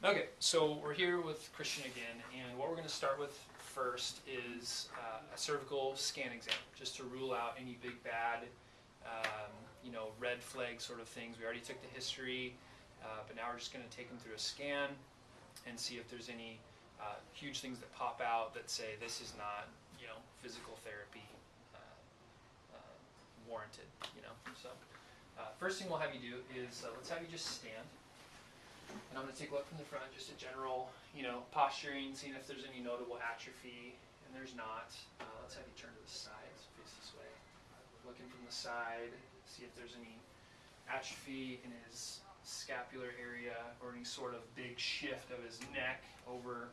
Okay, so we're here with Christian again, and what we're going to start with first is a cervical scan exam, just to rule out any big bad, red flag sort of things. We already took the history, but now we're just going to take them through a scan and see if there's any huge things that pop out that say this is not, physical therapy warranted. So first thing we'll have you do is let's have you just stand. And I'm going to take a look from the front, just a general, posturing, seeing if there's any notable atrophy, and there's not. Let's have you turn to the side, so face this way. Looking from the side, see if there's any atrophy in his scapular area or any sort of big shift of his neck over,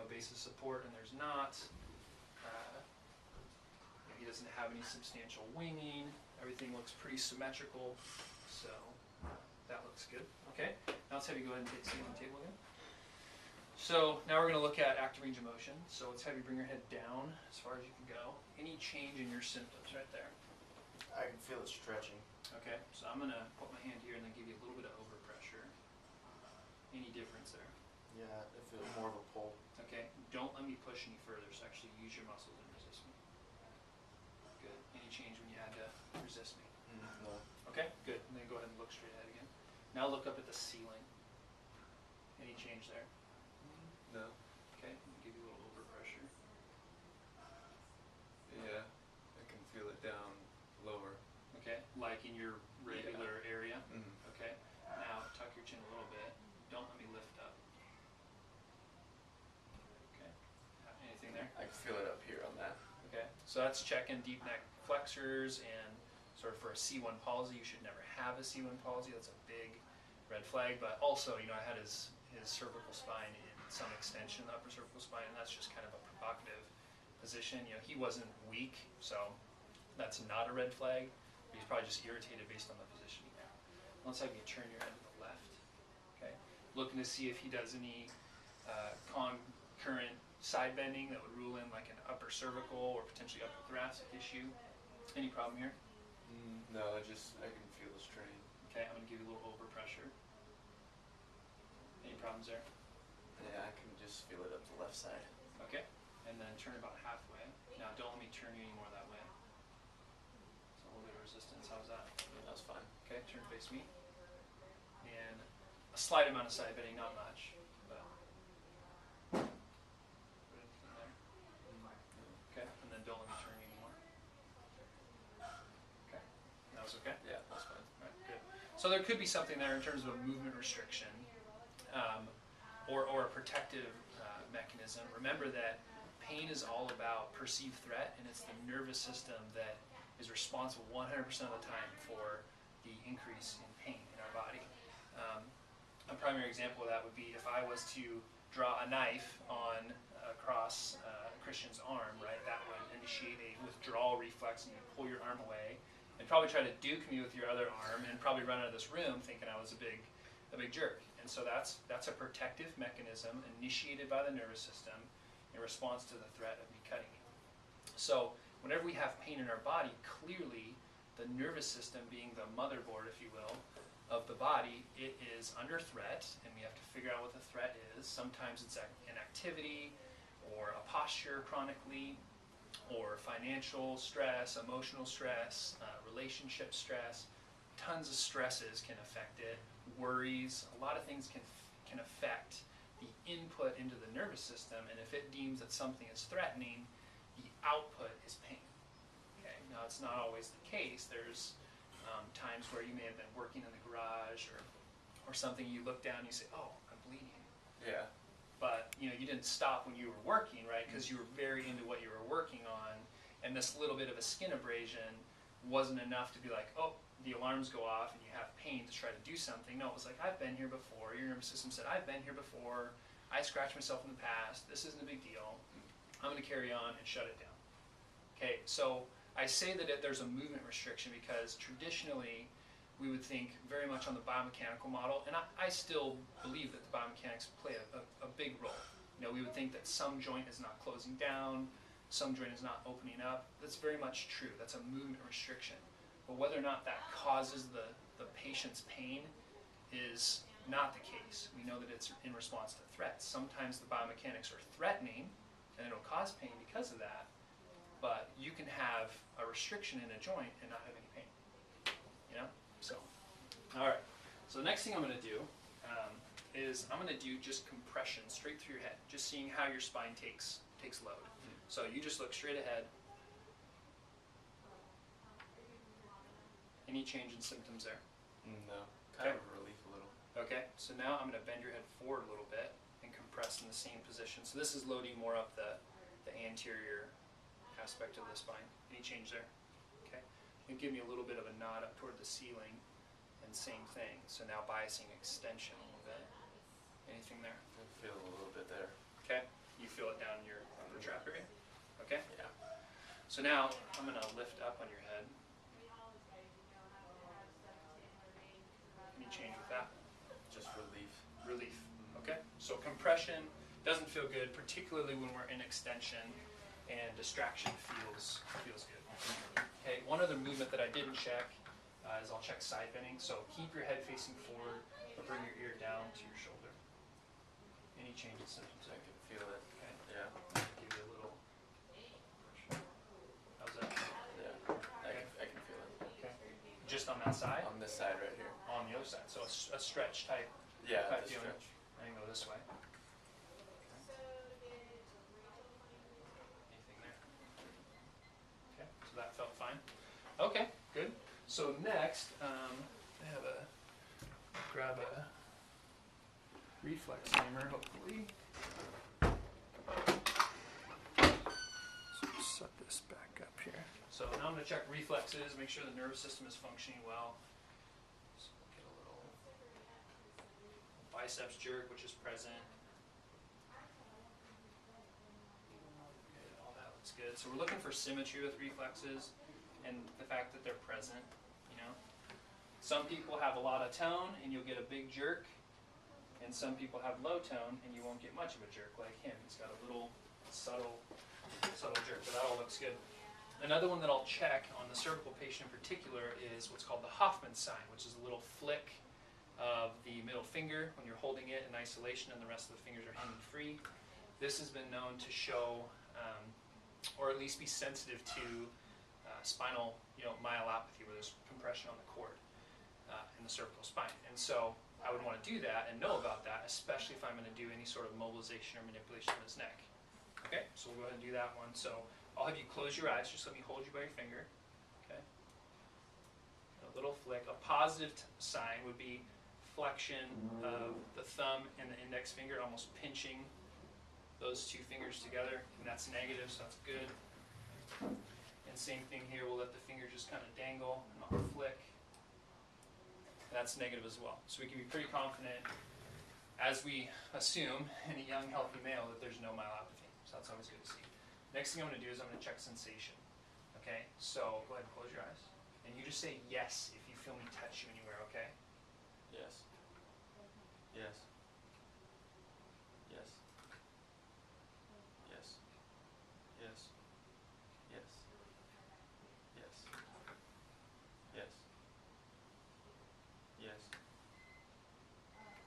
base of support, and there's not. He doesn't have any substantial winging. Everything looks pretty symmetrical, so that looks good. Okay, now let's have you go ahead and take a seat on the table again. So now we're going to look at active range of motion. So let's have you bring your head down as far as you can go. Any change in your symptoms right there? I can feel it stretching. Okay, so I'm going to put my hand here and then give you a little bit of overpressure. Any difference there? Yeah, I feel more of a pull. Okay, don't let me push any further, so actually use your muscles and resist me. Good. Any change when you had to resist me? No. Okay, good. And then go ahead and look straight ahead again. Now look up at the ceiling. Any change there? No. Okay, I'll give you a little overpressure. Yeah, I can feel it down lower. Okay, like in your regular area? Mm-hmm. Okay, now tuck your chin a little bit. Don't let me lift up. Okay, anything there? I can feel it up here on that. Okay, so that's checking deep neck flexors, and sort of for a C1 palsy, you should never have a C1 palsy. That's a big red flag. But also, I had his cervical spine in some extension, the upper cervical spine, and that's just kind of a provocative position. He wasn't weak, so that's not a red flag. But he's probably just irritated based on the positioning there. Let's have you turn your head to the left. Okay, looking to see if he does any concurrent side bending that would rule in like an upper cervical or potentially upper thoracic issue. Any problem here? No, I can feel the strain. Okay, I'm going to give you a little overpressure. Any problems there? Yeah, I can just feel it up the left side. Okay, and then turn about halfway. Now don't let me turn you any more that way. So a little bit of resistance, how's that? Yeah, that was fine. Okay, turn face me. And a slight amount of side bending, not much. But put it in there. Okay, and then don't let me turn you anymore. Okay, that was okay? Yeah, that's fine. All right, good. So there could be something there in terms of a movement restriction, or a protective mechanism. Remember that pain is all about perceived threat, and it's the nervous system that is responsible 100% of the time for the increase in pain in our body. A primary example of that would be if I was to draw a knife across Christian's arm, right? That would initiate a withdrawal reflex, and you pull your arm away, and probably try to duke me with your other arm, and probably run out of this room thinking I was a big jerk. And so that's a protective mechanism initiated by the nervous system in response to the threat of me cutting you. So whenever we have pain in our body, clearly the nervous system, being the motherboard, if you will, of the body, it is under threat, and we have to figure out what the threat is. Sometimes it's an activity, or a posture chronically, or financial stress, emotional stress, relationship stress. Tons of stresses can affect it. Worries, a lot of things can affect the input into the nervous system, and if it deems that something is threatening, the output is pain. Okay, now it's not always the case. There's times where you may have been working in the garage or something, you look down and you say, oh, I'm bleeding. Yeah. But you didn't stop when you were working, right? Because you were very into what you were working on, and this little bit of a skin abrasion wasn't enough to be like, oh, the alarms go off and you have pain to try to do something. No, it was like, I've been here before. Your nervous system said, I've been here before. I scratched myself in the past. This isn't a big deal. I'm going to carry on and shut it down. Okay, so I say that there's a movement restriction because traditionally we would think very much on the biomechanical model, and I still believe that the biomechanics play a big role. We would think that some joint is not closing down, some joint is not opening up. That's very much true. That's a movement restriction. But whether or not that causes the patient's pain is not the case. We know that it's in response to threats. Sometimes the biomechanics are threatening, and it'll cause pain because of that, but you can have a restriction in a joint and not have any pain. You know? So, all right. So the next thing I'm going to do is I'm going to do just compression straight through your head, just seeing how your spine takes load. So you just look straight ahead. Any change in symptoms there? No. Kind of a relief a little. Okay, so now I'm going to bend your head forward a little bit and compress in the same position. So this is loading more up the anterior aspect of the spine. Any change there? Okay. And give me a little bit of a nod up toward the ceiling, and same thing. So now biasing extension a little bit. Anything there? I feel a little bit there. Okay. You feel it down in your upper trap area? Okay. Yeah. So now I'm going to lift up on your head. Any change with that? Just relief. Relief. Okay. So compression doesn't feel good, particularly when we're in extension, and distraction feels good. Okay. One other movement that I didn't check is I'll check side bending. So keep your head facing forward, but bring your ear down to your shoulder. Any change in symptoms? I can feel it. Okay. Yeah. Give you a little. How's that? Yeah. I can feel it. Okay. Just on that side? On this side right here. On the other side. So a stretch type. Yeah, type the feeling. stretch. I can go this way. Anything there? Okay. So that felt fine. Okay. Good. So next, I have grab a reflex hammer, hopefully. So set this back up here. So now I'm going to check reflexes, make sure the nervous system is functioning well. So we'll get a little biceps jerk, which is present. Okay, all that looks good. So we're looking for symmetry with reflexes and the fact that they're present, you know. Some people have a lot of tone and you'll get a big jerk. And some people have low tone and you won't get much of a jerk like him. He's got a little subtle jerk, but that all looks good. Another one that I'll check on the cervical patient in particular is what's called the Hoffman sign, which is a little flick of the middle finger when you're holding it in isolation and the rest of the fingers are hanging free. This has been known to show, or at least be sensitive to spinal myelopathy, where there's compression on the cord in the cervical spine. And so I would want to do that and know about that, especially if I'm going to do any sort of mobilization or manipulation of his neck. Okay, so we'll go ahead and do that one. So I'll have you close your eyes, just let me hold you by your finger. Okay. A little flick. A positive sign would be flexion of the thumb and the index finger, almost pinching those two fingers together, and that's negative, so that's good. And same thing here, we'll let the finger just kind of dangle and I'll flick. That's negative as well. So we can be pretty confident, as we assume in a young, healthy male, that there's no myelopathy. So that's always good to see. Next thing I'm going to do is I'm going to check sensation. Okay? So go ahead and close your eyes. And you just say yes if you feel me touch you anywhere, okay? Yes. Yes. Yes. Yes. Yes. Yes. Yes. Yes. Yes.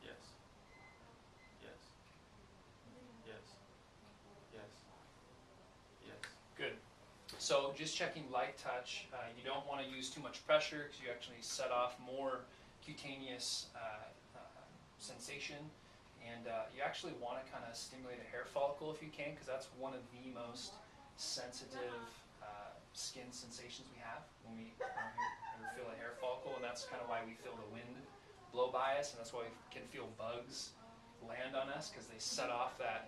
Yes. Yes. Yes. Yes. Yes. Good. So just checking light touch. You don't want to use too much pressure because you actually set off more cutaneous sensation. And you actually want to kind of stimulate a hair follicle if you can, because that's one of the most sensitive skin sensations we have when we feel a hair follicle, and that's kind of why we feel the wind blow by us, and that's why we can feel bugs land on us, because they set off that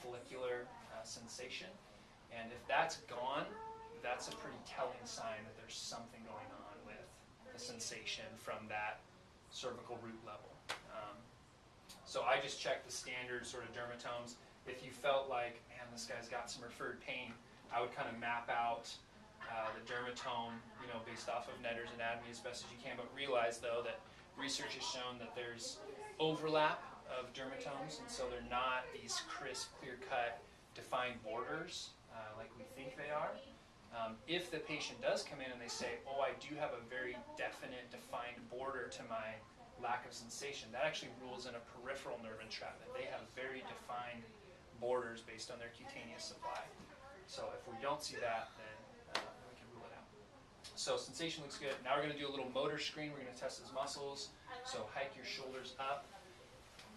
follicular sensation. And if that's gone, that's a pretty telling sign that there's something going on with the sensation from that cervical root level. So I just checked the standard sort of dermatomes. If you felt like, man, this guy's got some referred pain, I would kind of map out the dermatome, based off of Netter's anatomy as best as you can. But realize, though, that research has shown that there's overlap of dermatomes, and so they're not these crisp, clear-cut, defined borders like we think they are. If the patient does come in and they say, oh, I do have a very definite, defined border to my lack of sensation, that actually rules in a peripheral nerve entrapment. They have very defined borders based on their cutaneous supply. So if we don't see that, then we can rule it out. So sensation looks good. Now we're going to do a little motor screen. We're going to test his muscles. So hike your shoulders up.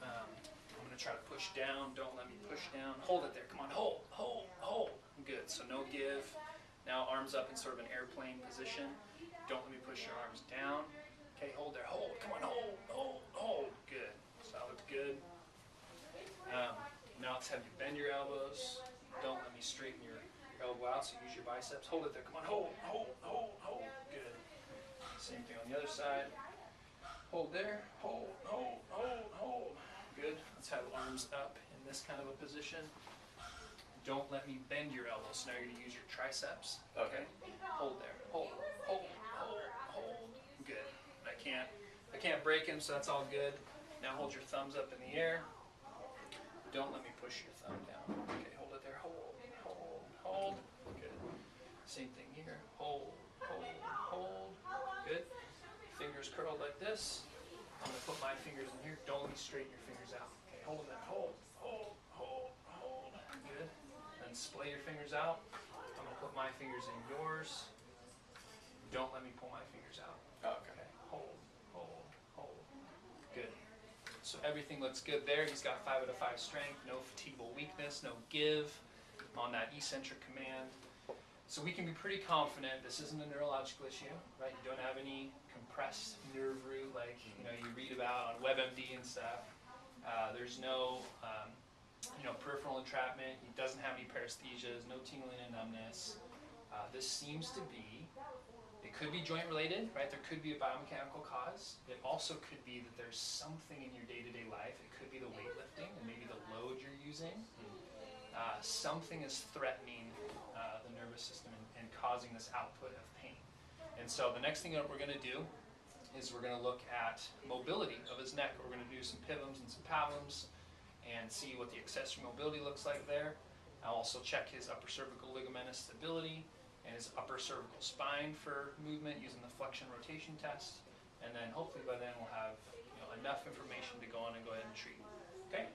I'm going to try to push down. Don't let me push down. Hold it there. Come on, hold, hold, hold. Good. So no give. Now arms up in sort of an airplane position. Don't let me push your arms down. Okay, hold there. Hold. Come on, hold, hold, hold. Good. So that looks good. Now let's have you bend your elbows. Don't let me straighten your elbow out, so use your biceps. Hold it there. Come on, hold, hold, hold, hold. Good. Same thing on the other side. Hold there. Hold, hold, hold, hold. Good. Let's have arms up in this kind of a position. Don't let me bend your elbows. So now you're going to use your triceps. Okay. Hold there. Hold, hold, hold, hold. Good. I can't break him, so that's all good. Now hold your thumbs up in the air. Don't let me push your thumb down. Okay, hold it there. Hold, hold, hold. Good. Same thing here. Hold, hold, hold. Good. Fingers curled like this. I'm going to put my fingers in here. Don't let me straighten your fingers out. Okay, hold them. Hold, hold, hold, hold. Good. Then splay your fingers out. I'm going to put my fingers in yours. Don't let me pull my fingers out. Okay. Hold, hold, hold. Good. So everything looks good there. He's got 5 out of 5 strength, no fatiguable weakness, no give on that eccentric command. So we can be pretty confident this isn't a neurological issue, right? You don't have any compressed nerve root like you read about on WebMD and stuff. There's no peripheral entrapment. He doesn't have any paresthesias, no tingling and numbness. This seems to be, it could be joint related, right? There could be a biomechanical cause. It also could be that there's something in your day-to-day life. It could be the weightlifting and maybe the load you're using. Something is threatening the nervous system and causing this output of pain. And so the next thing that we're going to do is we're going to look at mobility of his neck. We're going to do some pivums and some pavums and see what the accessory mobility looks like there. I'll also check his upper cervical ligamentous stability and his upper cervical spine for movement using the flexion rotation test. And then hopefully by then we'll have enough information to go on and go ahead and treat. Okay?